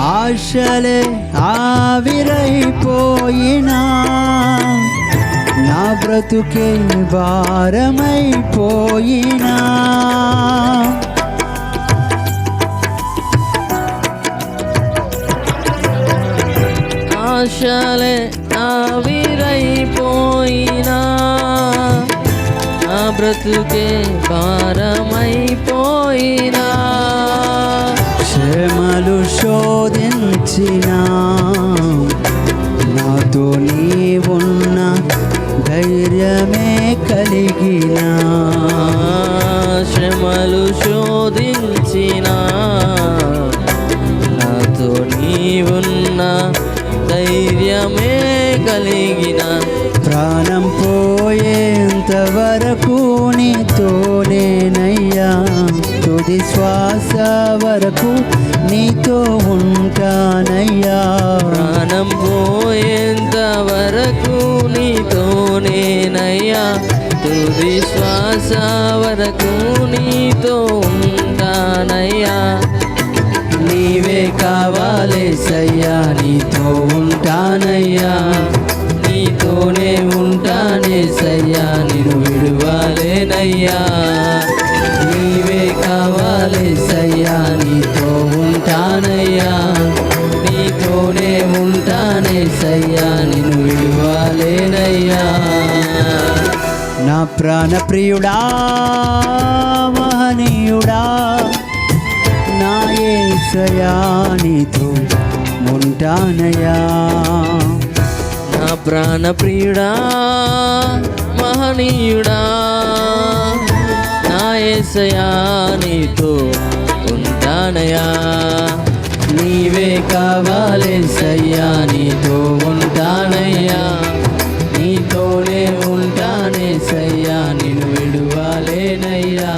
ఆశలే ఆవిరైపోయినా నా బ్రతుకే భారమైపోయినా ఆశలే ఆవిరైపోయినా నా బ్రతుకే భారమైపోయినా శ్రమలు శోధించినా నాతో నీవున్న ధైర్యమే కలిగినా శ్రమలు శోధించినా నాతో నీవున్న ధైర్యమే కలిగిన ప్రాణం పోయేంత వరకు నీతోనేనయ్యా తుది శ్వాస వరకు నీతో ఉంటానయ్యా ప్రాణం పోయేంత వరకు నీతోనేనయ్యా తుది శ్వాస వరకు నీతో ఉంటానయ్యా నీవే కావాలేసయ్యా నీతో ఉంటానయ్యా నీతోనే ఉంటానేసయ్యా నిన్ను విడువాలేనయ్యా నీవే కావాలేసయ్యా నీతో ఉంటానయ్యా నీతోనే ఉంటానేసయ్యా నిన్ను విడువాలేనయ్యా నా ప్రాణప్రియుడా మహనీయుడా నా యేసయ్యా నీతో ఉంటానయ్యా నా ప్రాణప్రియుడా మహనీయుడా నా యేసయ్యా నీతో ఉంటానయ్యా నీవే కావాలేసయ్యా నీతో ఉంటానయ్యా నీతోనే ఉంటానేసయ్యా నిన్ను విడువాలేనయ్యా